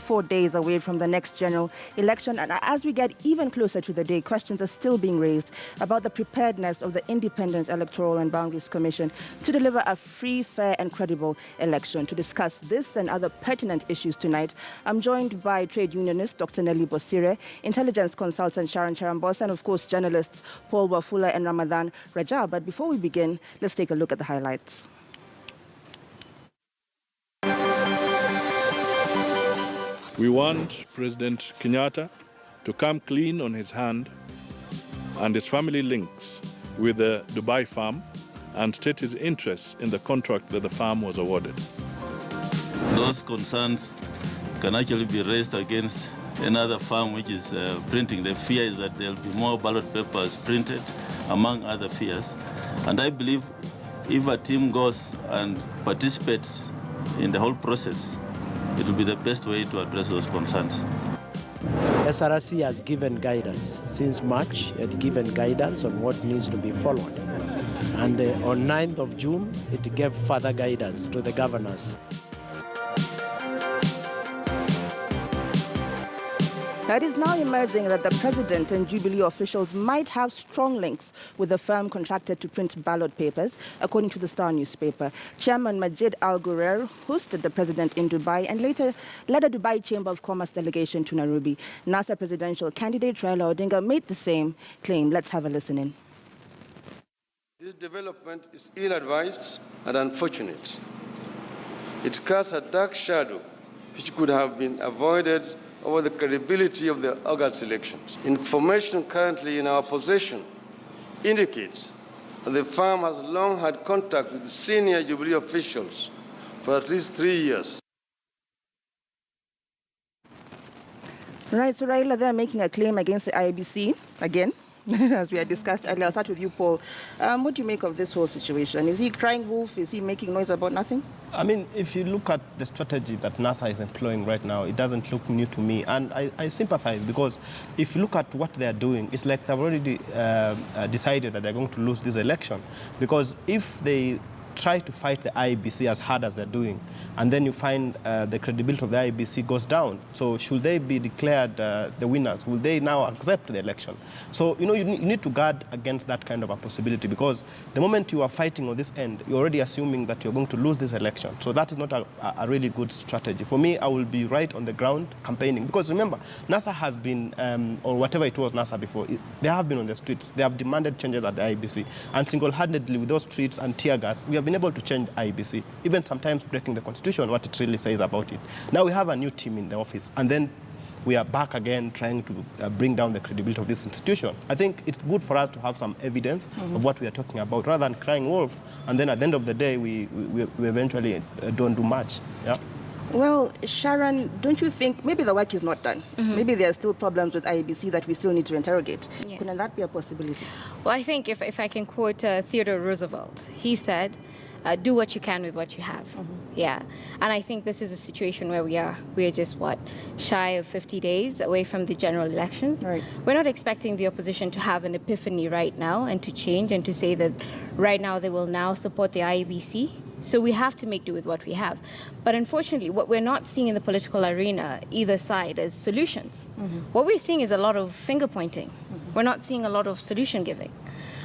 24 days away from the next general election, and as we get even closer to the day, questions are still being raised about the preparedness of the Independent Electoral and Boundaries Commission to deliver a free, fair and credible election. To discuss this and other pertinent issues tonight, I'm joined by trade unionist Dr. Nelly Bosire, intelligence consultant Sharon Charambos, and of course journalists Paul Wafula and Ramadan Raja. But before we begin, let's take a look at the highlights. We want President Kenyatta to come clean on his hand and his family links with the Dubai farm and state his interests in the contract that the farm was awarded. Those concerns can actually be raised against another farm which is printing. The fear is that there will be more ballot papers printed, among other fears. And I believe if a team goes and participates in the whole process, it will be the best way to address those concerns. SRC has given guidance since March, had given guidance on what needs to be followed. And on 9th of June, it gave further guidance to the governors. Now, it is now emerging that the president and Jubilee officials might have strong links with the firm contracted to print ballot papers, according to the Star newspaper. Chairman Majid Al Ghurair hosted the president in Dubai and later led a Dubai Chamber of Commerce delegation to Nairobi. NASA presidential candidate Raila Odinga made the same claim. Let's have a listen in. This development is ill-advised and unfortunate. It casts a dark shadow which could have been avoided over the credibility of the August elections. Information currently in our possession indicates that the firm has long had contact with senior Jubilee officials for at least 3 years. Right, so Raila, they're making a claim against the IEBC again, as we had discussed earlier. I'll start with you, Paul. What do you make of this whole situation? Is he crying wolf? Is he making noise about nothing? I mean, if you look at the strategy that NASA is employing right now, it doesn't look new to me. And I sympathize because if you look at what they're doing, it's like they've already decided that they're going to lose this election. Because if they try to fight the IEBC as hard as they're doing, and then you find the credibility of the IEBC goes down. So should they be declared the winners? Will they now accept the election? So, you know, you need to guard against that kind of a possibility because the moment you are fighting on this end, you're already assuming that you're going to lose this election. So that is not a really good strategy. For me, I will be right on the ground campaigning because remember, NASA has been, or whatever it was NASA before, they have been on the streets. They have demanded changes at the IEBC. And single-handedly with those streets and tear gas, we have been able to change IEBC, even sometimes breaking the Constitution, what it really says about it. Now we have a new team in the office, and then we are back again trying to bring down the credibility of this institution. I think it's good for us to have some evidence of what we are talking about, rather than crying wolf, and then at the end of the day, we eventually don't do much. Yeah. Well, Sharon, don't you think maybe the work is not done? Maybe there are still problems with IEBC that we still need to interrogate. Yeah. Couldn't that be a possibility? Well, I think if I can quote Theodore Roosevelt, he said, do what you can with what you have. Yeah. And I think this is a situation where we are just, shy of 50 days away from the general elections. Right. We're not expecting the opposition to have an epiphany right now and to change and to say that right now they will now support the IEBC. So we have to make do with what we have. But unfortunately, what we're not seeing in the political arena, either side, is solutions. What we're seeing is a lot of finger pointing. We're not seeing a lot of solution giving.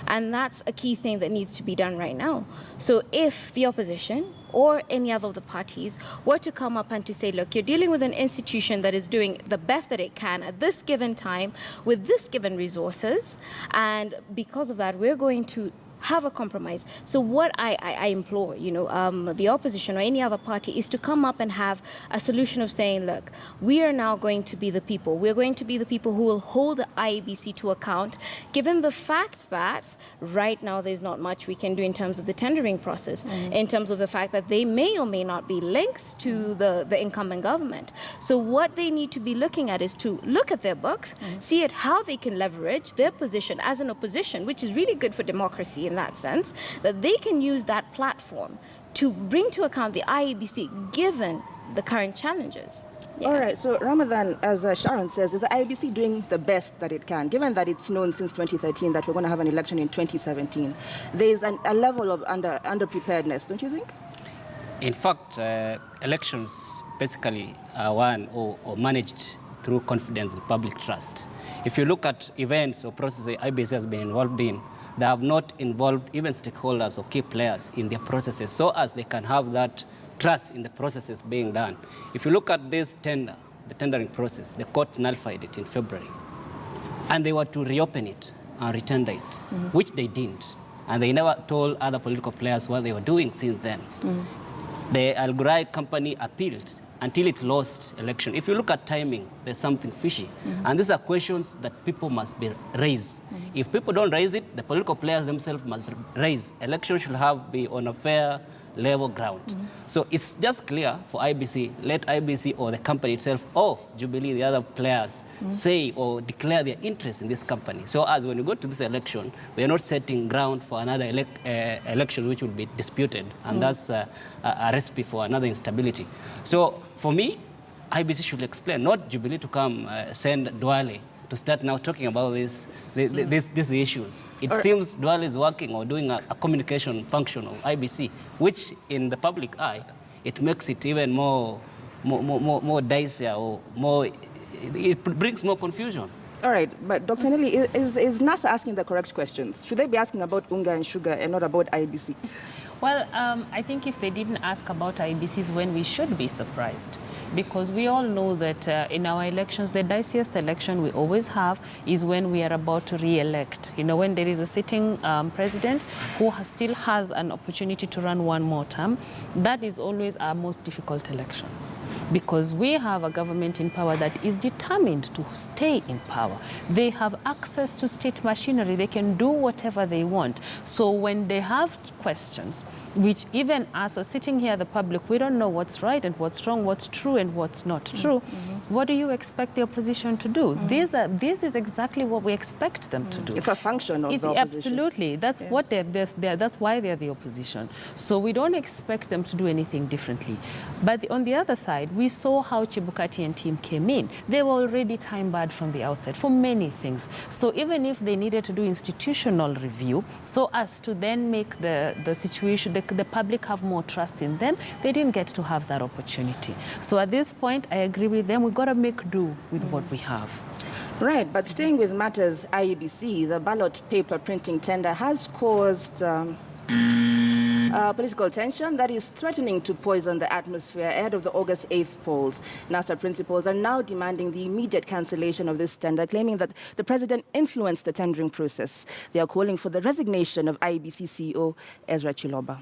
And that's a key thing that needs to be done right now. So if the opposition or any other of the parties were to come up and to say, look, you're dealing with an institution that is doing the best that it can at this given time with this given resources, and because of that, we're going to have a compromise. So what I implore, the opposition or any other party is to come up and have a solution of saying, look, we are now going to be the people. We're going to be the people who will hold the IEBC to account, given the fact that right now there's not much we can do in terms of the tendering process, in terms of the fact that they may or may not be links to the incumbent government. So what they need to be looking at is to look at their books, see at how they can leverage their position as an opposition, which is really good for democracy in that sense, that they can use that platform to bring to account the IEBC given the current challenges. Yeah. All right, so Ramadan, as Sharon says, is the IEBC doing the best that it can, given that it's known since 2013 that we're going to have an election in 2017? There's a level of under-preparedness, don't you think? In fact, elections basically won or managed through confidence and public trust. If you look at events or processes IEBC has been involved in, they have not involved even stakeholders or key players in their processes so as they can have that trust in the processes being done. If you look at this tender, the tendering process, the court nullified it in February. And they were to reopen it and retender it, which they didn't. And they never told other political players what they were doing since then. The Al Ghurair company appealed until it lost election. If you look at timing, there's something fishy. And these are questions that people must be raised. If people don't raise it, the political players themselves must raise. Elections should be on a fair, level ground. So it's just clear for IEBC, let IEBC or the company itself or Jubilee, the other players, say or declare their interest in this company. So as when you go to this election, we are not setting ground for another election which will be disputed. And that's a recipe for another instability. So for me, IEBC should explain, not Jubilee to come send Duale to start now talking about these issues. It seems Duale is working or doing a communication function of IEBC, which in the public eye, it makes it even more dicey or more, it brings more confusion. All right, but Dr. Nelly, is NASA asking the correct questions? Should they be asking about Unga and Sugar and not about IEBC? Well, I think if they didn't ask about IEBCs, when we should be surprised, because we all know that in our elections, the diciest election we always have is when we are about to re-elect. You know, when there is a sitting president who still has an opportunity to run one more term, that is always our most difficult election. Because we have a government in power that is determined to stay in power. They have access to state machinery. They can do whatever they want. So when they have questions, which even us sitting here, the public, we don't know what's right and what's wrong, what's true and what's not true. What do you expect the opposition to do? This is exactly what we expect them to do. It's a function of the opposition. Absolutely. That's what that's why they're the opposition. So we don't expect them to do anything differently. But on the other side, we saw how Chebukati and team came in. They were already time-barred from the outset for many things. So even if they needed to do institutional review, so as to then make the situation, the public have more trust in them, they didn't get to have that opportunity. So at this point, I agree with them. We've got to make do with what we have. Right, but staying with matters IEBC, the ballot paper printing tender has caused political tension that is threatening to poison the atmosphere ahead of the August 8th polls. NASA principals are now demanding the immediate cancellation of this tender, claiming that the president influenced the tendering process. They are calling for the resignation of IEBC CEO Ezra Chiloba.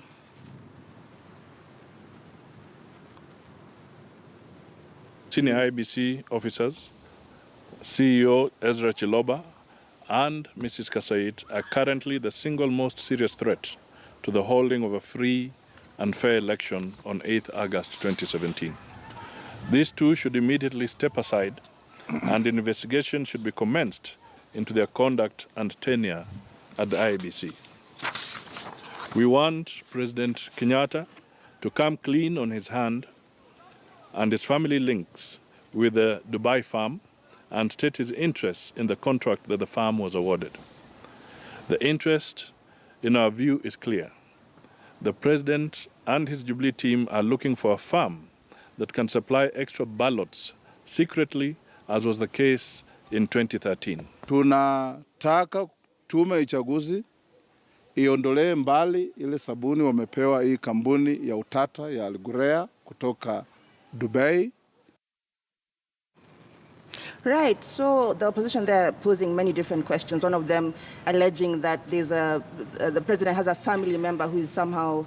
Senior IEBC officers, CEO Ezra Chiloba and Mrs. Kasait are currently the single most serious threat to the holding of a free and fair election on 8th August 2017. These two should immediately step aside and an investigation should be commenced into their conduct and tenure at the IEBC. We want President Kenyatta to come clean on his hand and his family links with the Dubai farm and state his interests in the contract that the farm was awarded. The interest, in our view, is clear. The president and his Jubilee team are looking for a farm that can supply extra ballots secretly, as was the case in 2013. Tunataka tume ya uchaguzi iondolee mbali ile sabuni wamepewa hii kampuni ya utata ya Al Ghurair kutoka Dubai. Right, so the opposition there posing many different questions, one of them alleging that there's the president has a family member who is somehow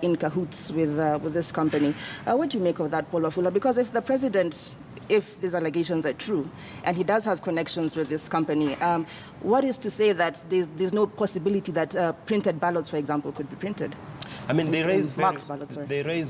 in cahoots with this company. What do you make of that, Paul Wafula? Because if the president, if these allegations are true, and he does have connections with this company, what is to say that there's no possibility that printed ballots, for example, could be printed? I mean, they raise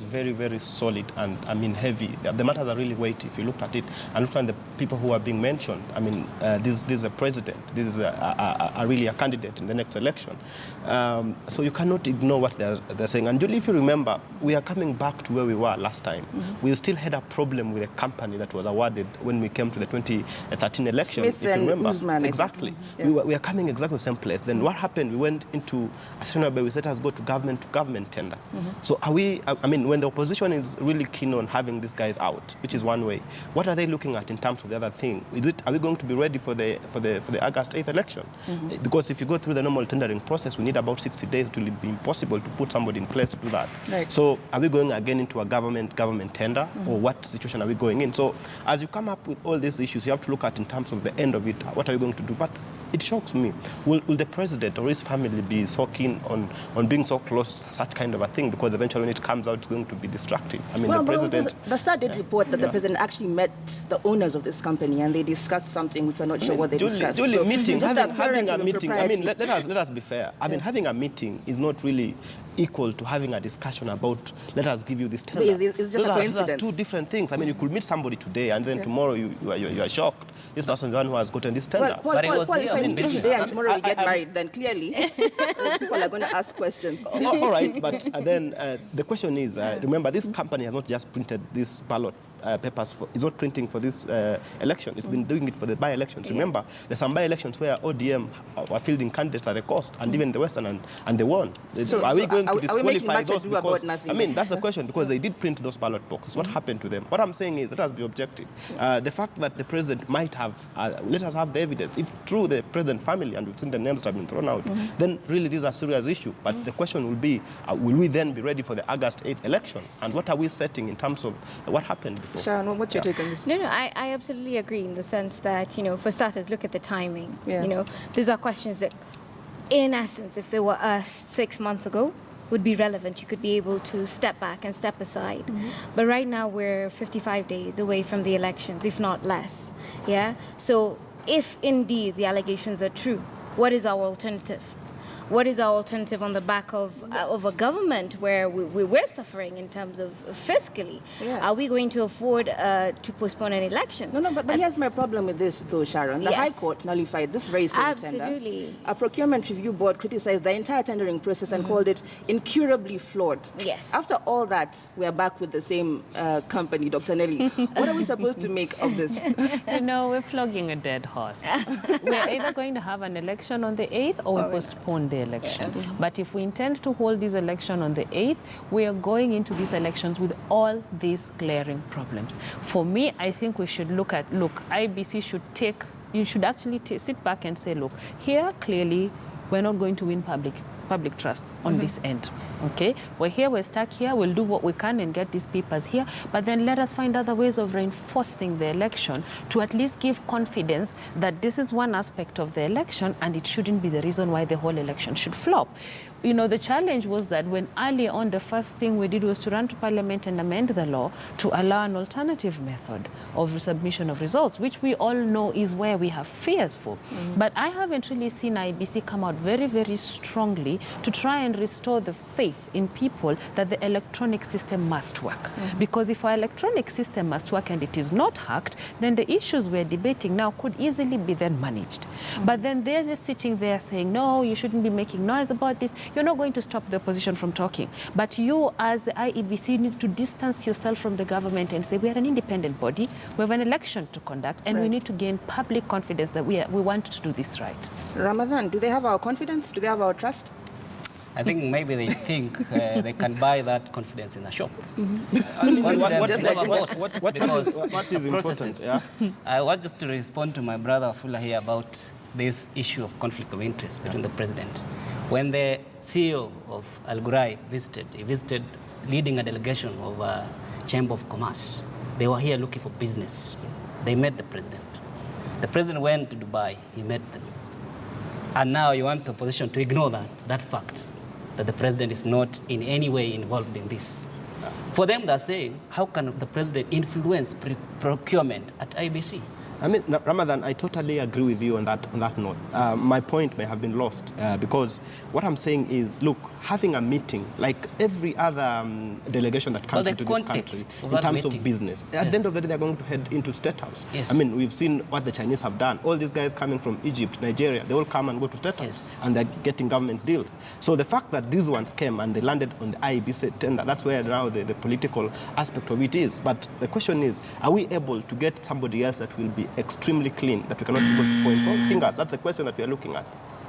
very, very solid and, I mean, heavy. The matters are really weighty if you look at it. And look at the people who are being mentioned. I mean, this is a president. This is really a candidate in the next election. So you cannot ignore what they're saying. And Julie, if you remember, we are coming back to where we were last time. We still had a problem with a company that was awarded when we came to the 2013 election. Smith, if you remember. Usman, exactly. Yeah. We are coming exactly the same place. Then what happened? We went into a situation where we said, let's go to government to government. government tender. So are we, I mean, when the opposition is really keen on having these guys out, which is one way, what are they looking at in terms of the other thing? Are we going to be ready for the August 8th election? Because if you go through the normal tendering process, we need about 60 days. It will be impossible to put somebody in place to do that. Right. So are we going again into a government tender, or what situation are we going in? So as you come up with all these issues, you have to look at in terms of the end of it, what are we going to do? But it shocks me. Will the president or his family be so keen on being so close to such kind of a thing? Because eventually when it comes out, it's going to be destructive. I mean, the president... The Star did report that the president actually met the owners of this company and they discussed something which we're not sure what they discussed. Having a meeting, I mean, let us be fair. I mean, having a meeting is not really equal to having a discussion about, let us give you this tender. It's just a coincidence. Those are two different things. I mean, you could meet somebody today and then tomorrow you are shocked. This person is the one who has gotten this tender. Paul, if I meet you today and tomorrow we get married, then clearly people are going to ask questions. All right, but then the question is, remember, this company has not just printed this ballot papers. It's not printing for this election. It's been doing it for the by-elections. Remember, there's some by-elections where ODM are fielding candidates at the cost, and even the Western, and they won. So are we going to disqualify those? Because, I mean, that's the question, because they did print those ballot boxes. What happened to them? What I'm saying is, let us be objective. The fact that the president might have, let us have the evidence. If true, the president family, and we've seen the names that have been thrown out, then really this is a serious issue. But the question will be, will we then be ready for the August 8th election? And what are we setting in terms of what happened before? Sharon, what's your take on this? No, I absolutely agree in the sense that, for starters, look at the timing. Yeah. These are questions that, in essence, if they were asked 6 months ago, would be relevant. You could be able to step back and step aside. But right now, we're 55 days away from the elections, if not less. Yeah? So if indeed the allegations are true, what is our alternative? What is our alternative on the back of a government where we're suffering in terms of fiscally? Yeah. Are we going to afford to postpone an election? No, but here's my problem with this, though, Sharon. The High Court nullified this very same Absolutely. tender. A procurement review board criticized the entire tendering process and called it incurably flawed. Yes. After all that, we are back with the same company, Dr. Nelly. What are we supposed to make of this? We're flogging a dead horse. We're either going to have an election on the 8th or we postpone the election. But if we intend to hold this election on the 8th, we are going into these elections with all these glaring problems. For me, I think we should IEBC should you should actually sit back and say, look, here clearly we're not going to win public trust on this end. Okay, we're here, we're stuck here, we'll do what we can and get these papers here, but then let us find other ways of reinforcing the election to at least give confidence that this is one aspect of the election and it shouldn't be the reason why the whole election should flop. The challenge was that when early on the first thing we did was to run to Parliament and amend the law to allow an alternative method of submission of results, which we all know is where we have fears for. But I haven't really seen IEBC come out very, very strongly to try and restore the faith in people that the electronic system must work. Because if our electronic system must work and it is not hacked, then the issues we're debating now could easily be then managed. But then they're just sitting there saying, no, you shouldn't be making noise about this. You're not going to stop the opposition from talking. But you, as the IEBC, need to distance yourself from the government and say, we are an independent body, we have an election to conduct, and we need to gain public confidence that we want to do this right. Ramadan, do they have our confidence? Do they have our trust? I think maybe they think they can buy that confidence in a shop. What is important? Yeah? I want just to respond to my brother Afula here about this issue of conflict of interest between the president. When the CEO of Al Ghurair visited leading a delegation of a Chamber of Commerce. They were here looking for business. They met the president. The president went to Dubai, he met them. And now you want the opposition to ignore that fact, that the president is not in any way involved in this. For them, they're saying, how can the president influence procurement at IEBC? I mean, Ramadan, I totally agree with you on that note. My point may have been lost because what I'm saying is, look, having a meeting, like every other delegation that comes into this country, in terms of business, at the end of the day, they're going to head into State House. Yes. I mean, we've seen what the Chinese have done. All these guys coming from Egypt, Nigeria, they all come and go to State House, and they're getting government deals. So the fact that these ones came and they landed on the IEBC tender, that's where now the political aspect of it is. But the question is, are we able to get somebody else that will be extremely clean, that we cannot point fingers? That's the question that we are looking at.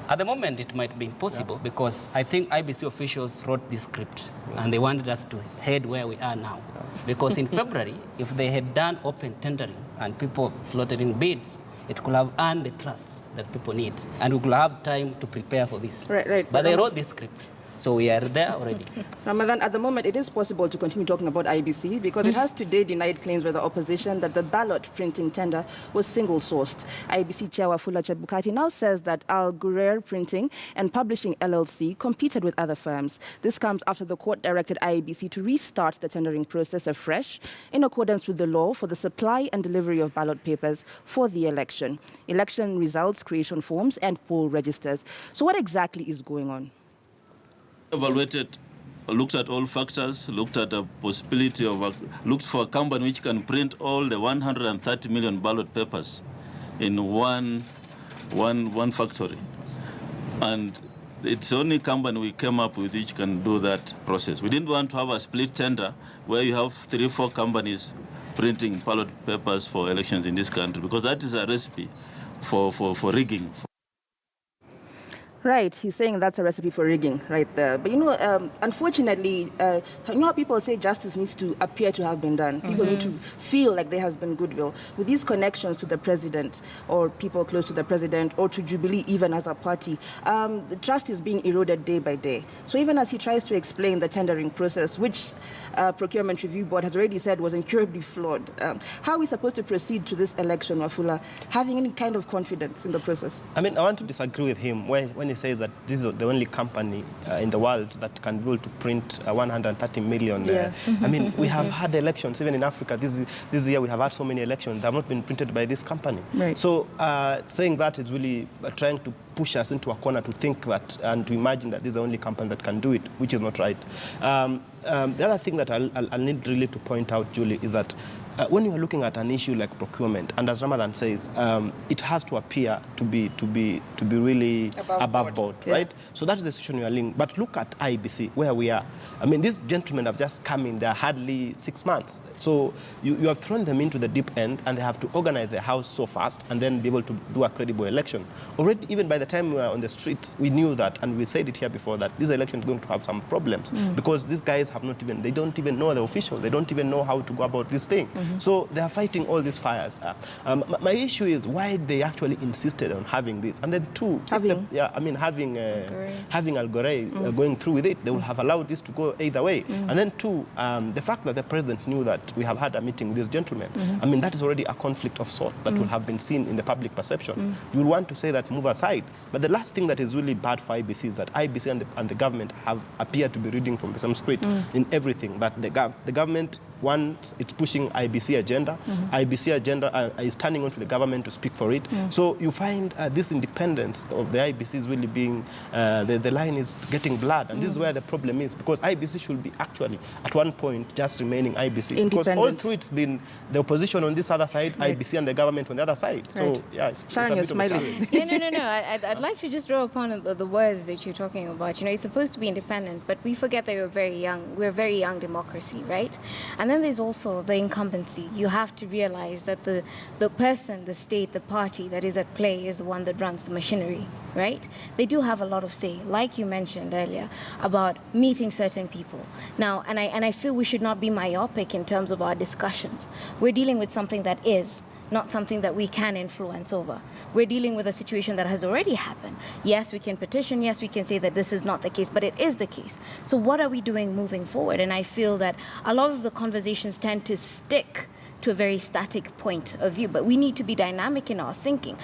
At the moment, it might be impossible because I think IBC officials wrote this script and they wanted us to head where we are now. Because in February, if they had done open tendering and people floated in bids, it could have earned the trust that people need, and we could have time to prepare for this. Right. But they wrote this script. So we are there already. Ramadan, at the moment, it is possible to continue talking about IEBC because it has today denied claims by the opposition that the ballot printing tender was single-sourced. IEBC Chair Wafula Chebukati now says that Al Ghurair Printing and Publishing LLC competed with other firms. This comes after the court directed IEBC to restart the tendering process afresh in accordance with the law for the supply and delivery of ballot papers for the election, election results, creation forms, and poll registers. So what exactly is going on? Evaluated, looked at all factors, looked at a possibility of, looked for a company which can print all the 130 million ballot papers in one factory. And it's the only company we came up with which can do that process. We didn't want to have a split tender where you have 3-4 companies printing ballot papers for elections in this country, because that is a recipe for rigging. Right, he's saying that's a recipe for rigging right there. But unfortunately, you know how people say justice needs to appear to have been done. People need to feel like there has been goodwill. With these connections to the president or people close to the president or to Jubilee even as a party, the trust is being eroded day by day. So even as he tries to explain the tendering process, which Procurement Review Board has already said was incurably flawed, how are we supposed to proceed to this election, Wafula, having any kind of confidence in the process? I mean, I want to disagree with him when he says that this is the only company in the world that can be able to print 130 million. I mean, we have had elections, even in Africa. This year we have had so many elections that have not been printed by this company. Right. So saying that is really trying to push us into a corner to think that and to imagine that this is the only company that can do it, which is not right. The other thing that I'll need really to point out, Julie, is that when you are looking at an issue like procurement, and as Ramadan says, it has to appear to be really above board, right? So that is the situation we are in. But look at IEBC, where we are. I mean, these gentlemen have just come in. They're hardly 6 months. So you have thrown them into the deep end, and they have to organize their house so fast and then be able to do a credible election. Already, even by the time we were on the streets, we knew that, and we said it here before, that this election is going to have some problems because these guys they don't even know the official. They don't even know how to go about this thing. So they are fighting all these fires. My issue is why they actually insisted on having this. And then two, having Al Ghurair going through with it, they would have allowed this to go either way. And then two, the fact that the president knew that we have had a meeting with this gentleman, I mean, that is already a conflict of sort that would have been seen in the public perception. You will want to say that move aside. But the last thing that is really bad for IEBC is that IEBC and the government have appeared to be reading from some script in everything. That the government, one, it's pushing IEBC agenda. IEBC agenda is turning on to the government to speak for it. So you find this independence of the IEBC is really being, the line is getting blurred. And this is where the problem is, because IEBC should be actually, at one point, just remaining IEBC. Because all through it's been the opposition on this other side, IEBC and the government on the other side. So, yeah, it's a bit of a challenge. No. I'd like to just draw upon the words that you're talking about. You know, it's supposed to be independent, but we forget that we're very young. We're a very young democracy, right? And then there's also the incumbency. You have to realize that the person, the state, the party that is at play is the one that runs the machinery, right? They do have a lot of say, like you mentioned earlier, about meeting certain people. Now, and I feel we should not be myopic in terms of our discussions. We're dealing with something that is, not something that we can influence over. We're dealing with a situation that has already happened. Yes, we can petition. Yes, we can say that this is not the case, but it is the case. So what are we doing moving forward? And I feel that a lot of the conversations tend to stick to a very static point of view, but we need to be dynamic in our thinking.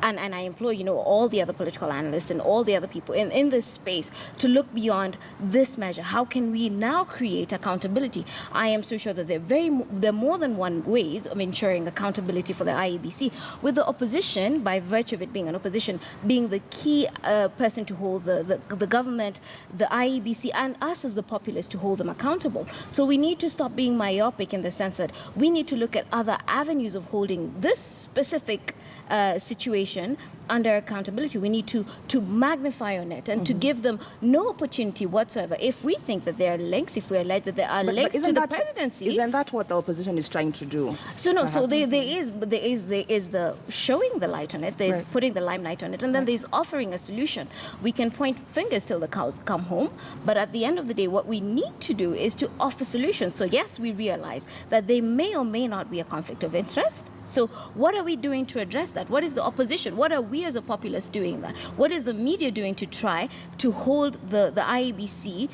And I implore, all the other political analysts and all the other people in this space to look beyond this measure. How can we now create accountability? I am so sure that there are more than one ways of ensuring accountability for the IEBC, with the opposition, by virtue of it being an opposition, being the key person to hold the government, the IEBC, and us as the populace to hold them accountable. So we need to stop being myopic in the sense that we need to look look at other avenues of holding this specific situation under accountability. We need to magnify on it and to give them no opportunity whatsoever. If we think that there are links, if we allege that there are links to the presidency, isn't that what the opposition is trying to do? So no, so there is the showing the light on it. There's putting the limelight on it, and then there's offering a solution. We can point fingers till the cows come home, but at the end of the day, what we need to do is to offer solutions. So yes, we realize that there may or may not be a conflict of interest. So what are we doing to address that? What is the opposition? What are we as a populace doing that? What is the media doing to try to hold the IEBC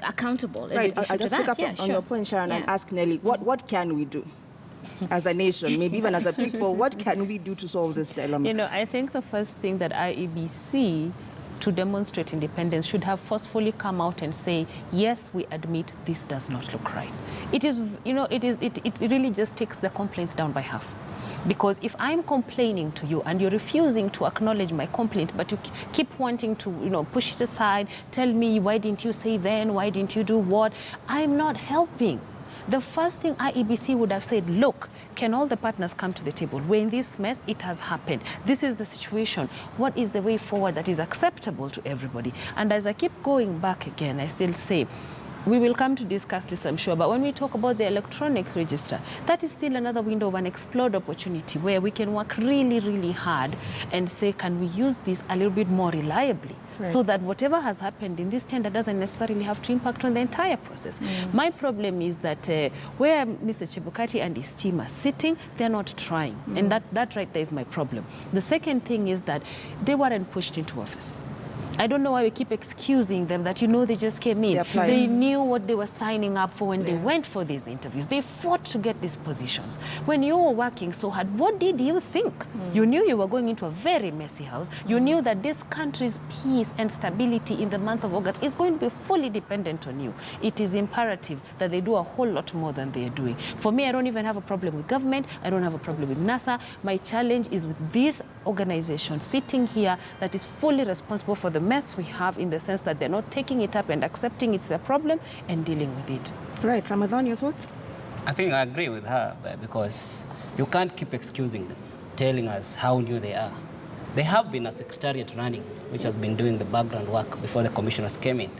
accountable? Right, I'll just pick up on your point, Sharon, and ask Nelly, what can we do? As a nation, maybe even as a people, what can we do to solve this dilemma? You know, I think the first thing that IEBC, to demonstrate independence, should have forcefully come out and say, yes, we admit this does not look right. It is, you know, it really just takes the complaints down by half. Because if I'm complaining to you and you're refusing to acknowledge my complaint, but you keep wanting to, you know, push it aside, tell me, why didn't you say then, why didn't you do what, I'm not helping. The first thing IEBC would have said, look, can all the partners come to the table? We're in this mess, it has happened. This is the situation. What is the way forward that is acceptable to everybody? And as I keep going back again, I still say, we will come to discuss this, I'm sure, but when we talk about the electronic register, that is still another window of an explored opportunity where we can work really, really hard and say, can we use this a little bit more reliably? Right. So that whatever has happened in this tender doesn't necessarily have to impact on the entire process. My problem is that where Mr. Chebukati and his team are sitting, they're not trying. And that right there is my problem. The second thing is that they weren't pushed into office. I don't know why we keep excusing them that, you know, they just came in. They knew what they were signing up for when they went for these interviews. They fought to get these positions. When you were working so hard, what did you think? You knew you were going into a very messy house. You knew that this country's peace and stability in the month of August is going to be fully dependent on you. It is imperative that they do a whole lot more than they are doing. For me, I don't even have a problem with government. I don't have a problem with NASA. My challenge is with this organization sitting here that is fully responsible for the mess we have, in the sense that they're not taking it up and accepting it's their problem and dealing with it. Right. Ramadan, your thoughts? I think I agree with her, because you can't keep excusing them, telling us how new they are. They have been a secretariat running, which has been doing the background work before the commissioners came in.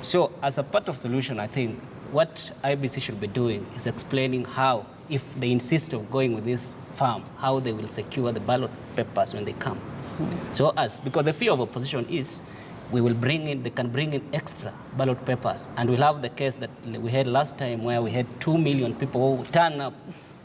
So as a part of solution, I think what IEBC should be doing is explaining how, if they insist on going with this firm, how they will secure the ballot papers when they come. So because the fear of opposition is they can bring in extra ballot papers, and we'll have the case that we had last time where we had 2 million people who turned up,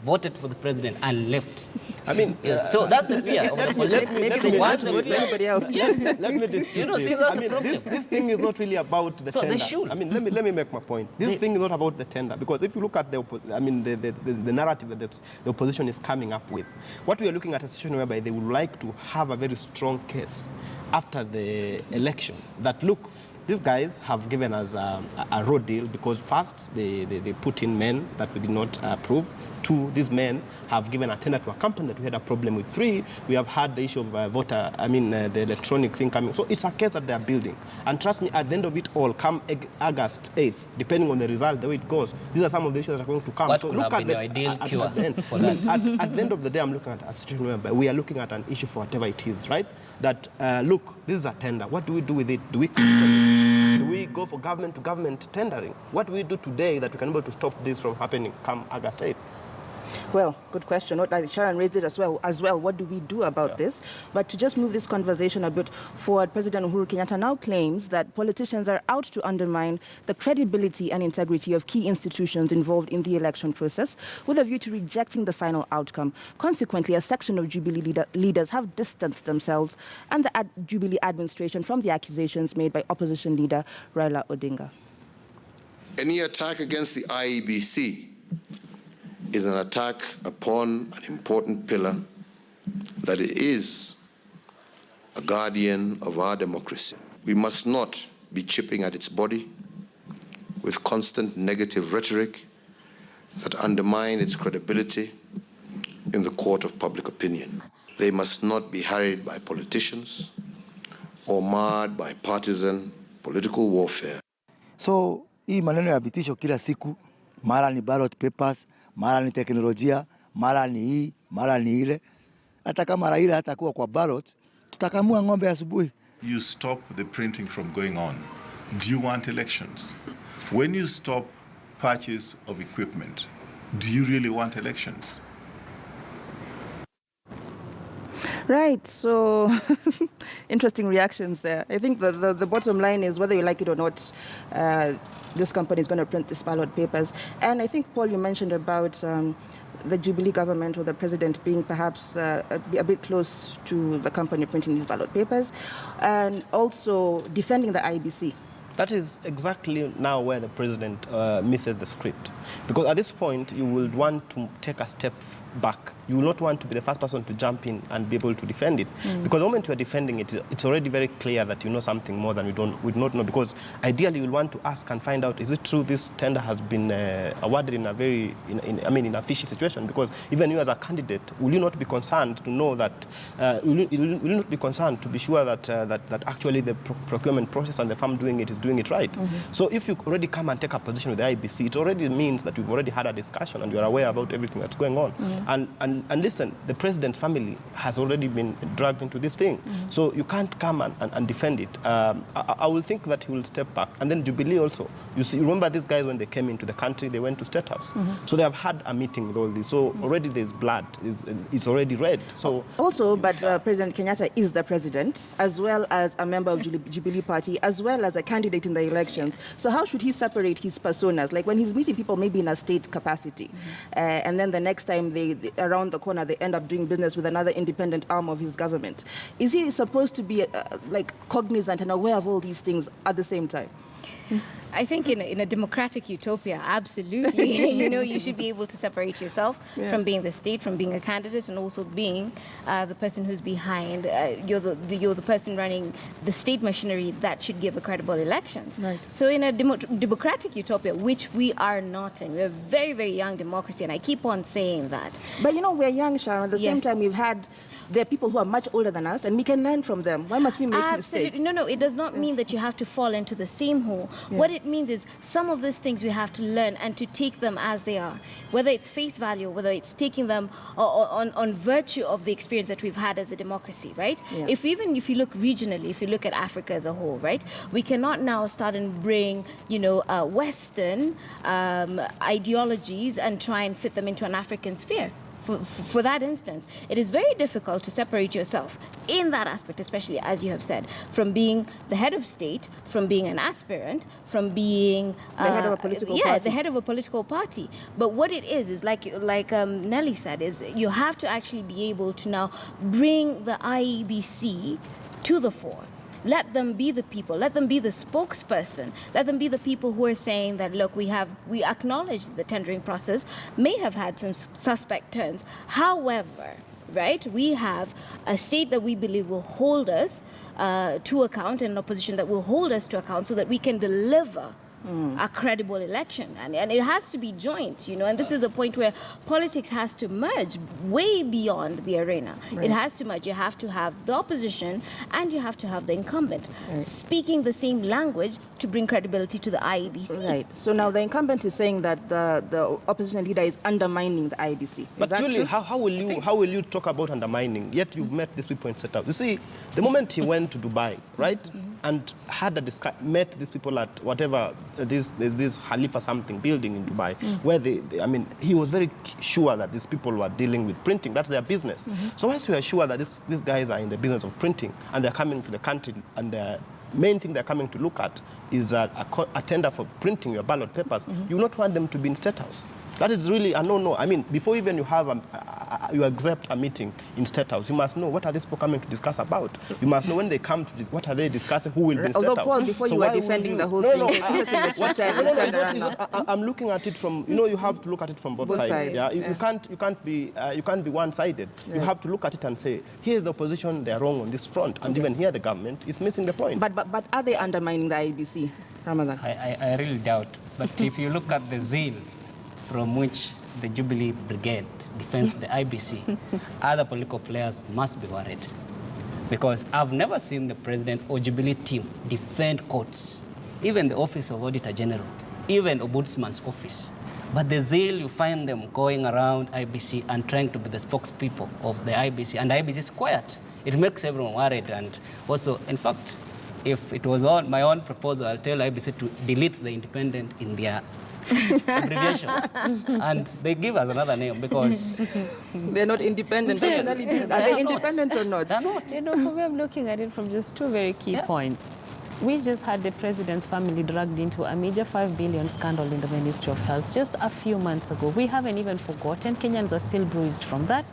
voted for the president and left. I mean, so that's the fear of the opposition. Maybe they want to vote for anybody else. Yes. Let me dispute you know, this. See, that's I mean, the problem. This thing is not really about the tender. They should. I mean, let me make my point. This thing is not about the tender, because if you look at the narrative that the opposition is coming up with, what we are looking at a situation whereby they would like to have a very strong case after the election that, look, these guys have given us a road deal, because first they put in men that we did not approve. 2, these men have given a tender to a company that we had a problem with. 3, we have had the issue of the electronic thing coming. So it's a case that they are building. And trust me, at the end of it all, come August 8th, depending on the result, the way it goes, these are some of the issues that are going to come. What so could look have at been the ideal cure for that? At the end of the day, I'm looking at a situation whereby we are looking at an issue for whatever it is, right? That, look, this is a tender. What do we do with it? Do we cancel it? Do we go for government-to-government tendering? What do we do today that we can be able to stop this from happening come August 8th? Well, good question. Sharon raised it as well. What do we do about this? But to just move this conversation a bit forward, President Uhuru Kenyatta now claims that politicians are out to undermine the credibility and integrity of key institutions involved in the election process, with a view to rejecting the final outcome. Consequently, a section of Jubilee leaders have distanced themselves and the Jubilee administration from the accusations made by opposition leader Raila Odinga. Any attack against the IEBC is an attack upon an important pillar that is a guardian of our democracy. We must not be chipping at its body with constant negative rhetoric that undermine its credibility in the court of public opinion. They must not be harried by politicians or marred by partisan political warfare. So, hii maneno ya vitisho kila siku, mara ni ballot papers, mara ni teknolojia, mara ni hii, mara ni ile. Hata kama Raila hatakuwa kwa ballot, tutakamua ng'ombe asubuhi. You stop the printing from going on. Do you want elections? When you stop purchase of equipment, do you really want elections? Right, so interesting reactions there. I think the bottom line is whether you like it or not, this company is going to print these ballot papers. And I think, Paul, you mentioned about the Jubilee government or the president being perhaps a bit close to the company printing these ballot papers, and also defending the IEBC. That is exactly now where the president misses the script. Because at this point, you will want to take a step back. You will not want to be the first person to jump in and be able to defend it. Because the moment you are defending it, it's already very clear that you know something more than we do not know. Because ideally, you will want to ask and find out, is it true this tender has been awarded in a very, in a fishy situation? Because even you as a candidate, will you not be concerned to know that, will you not be concerned to be sure that, that actually the procurement process and the firm doing it is doing it right? So if you already come and take a position with the IEBC, it already means that you've already had a discussion and you're aware about everything that's going on. And listen, the president family has already been dragged into this thing. So you can't come and defend it. I will think that he will step back. And then Jubilee also. You see, remember these guys when they came into the country, they went to State House. So they have had a meeting with all this. So already there's blood. It's already red. So also, but President Kenyatta is the president, as well as a member of Jubilee Party, as well as a candidate in the elections. So how should he separate his personas? Like when he's meeting people maybe in a state capacity, and then the next time they around the corner they end up doing business with another independent arm of his government. Is he supposed to be like cognizant and aware of all these things at the same time? I think in a democratic utopia, absolutely, you should be able to separate yourself from being the state, from being a candidate, and also being the person who's behind. You're the person running the state machinery that should give a credible election. Right. So in a democratic utopia, which we are not in, we're a very, very young democracy, and I keep on saying that. But we're young, Sharon. At the same time, there are people who are much older than us, and we can learn from them. Why must we make mistakes? No, it does not mean that you have to fall into the same hole. What it means is some of these things we have to learn and to take them as they are, whether it's face value, whether it's taking them on virtue of the experience that we've had as a democracy, right? Yeah. If you look regionally, if you look at Africa as a whole, right, we cannot now start and bring, Western ideologies and try and fit them into an African sphere. For that instance, it is very difficult to separate yourself in that aspect, especially as you have said, from being the head of state, from being an aspirant, from being the head of a political party. the head of a political party. But what it is like Nelly said, is you have to actually be able to now bring the IEBC to the fore. Let them be the people. Let them be the spokesperson. Let them be the people who are saying that, look, we acknowledge the tendering process may have had some suspect turns. However, right, we have a state that we believe will hold us to account, and an opposition that will hold us to account, so that we can deliver a credible election. And it has to be joint, and this is a point where politics has to merge way beyond the arena. Right. It has to merge. You have to have the opposition and you have to have the incumbent speaking the same language to bring credibility to the IEBC. Right. So now the incumbent is saying that the opposition leader is undermining the IEBC. But Julie, how will you talk about undermining? Yet you've met these people in State House. You see, the moment he went to Dubai, right, and had met these people at whatever there's this Khalifa something building in Dubai, where he was very sure that these people were dealing with printing. That's their business. So once you are sure that these guys are in the business of printing and they're coming to the country and the main thing they're coming to look at is a tender for printing your ballot papers, you not want them to be in State House. That is really a no-no. I mean, before even you have you accept a meeting in State House, you must know what are these people coming to discuss about. You must know when they come to this, what are they discussing, who will be in State House. Paul, before you were defending the whole thing. I'm looking at it from, you have to look at it from both sides. Yeah? You can't be one-sided. Yeah. You have to look at it and say, here's the opposition, they're wrong on this front, and even here the government is missing the point. But are they undermining the IEBC, Ramadan? I really doubt. But if you look at the zeal from which the Jubilee Brigade defends the IEBC, other political players must be worried. Because I've never seen the president or Jubilee team defend courts, even the Office of Auditor General, even Ombudsman's office. But the zeal, you find them going around IEBC and trying to be the spokespeople of the IEBC, and IEBC is quiet. It makes everyone worried. And also, in fact, if it was on my own proposal, I'll tell IEBC to delete the independent in their abbreviation. And they give us another name because they're not independent. Are they independent or not? They're not. You know, for me, I'm looking at it from just two very key points. We just had the president's family dragged into a major 5 billion scandal in the Ministry of Health just a few months ago. We haven't even forgotten. Kenyans are still bruised from that.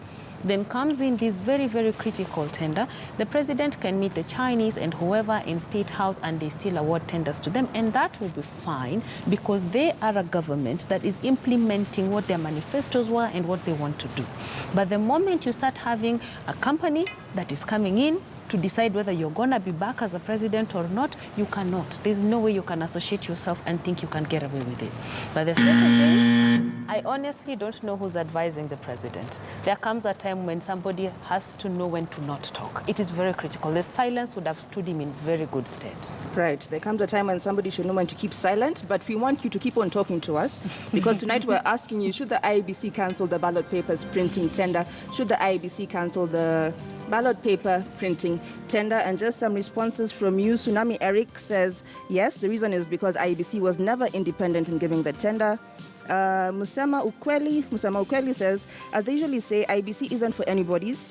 Then comes in this very, very critical tender. The president can meet the Chinese and whoever in State House and they still award tenders to them. And that will be fine because they are a government that is implementing what their manifestos were and what they want to do. But the moment you start having a company that is coming in to decide whether you're going to be back as a president or not, you cannot. There's no way you can associate yourself and think you can get away with it. But the second thing, I honestly don't know who's advising the president. There comes a time when somebody has to know when to not talk. It is very critical. The silence would have stood him in very good stead. Right. There comes a time when somebody should know when to keep silent, but we want you to keep on talking to us because tonight we're asking you, should the IEBC cancel the ballot papers printing tender? Should the IEBC cancel the ballot paper printing tender? And just some responses from you. Tsunami Eric says, yes, the reason is because IEBC was never independent in giving the tender. Musema Ukweli says, as they usually say, IEBC isn't for anybody's.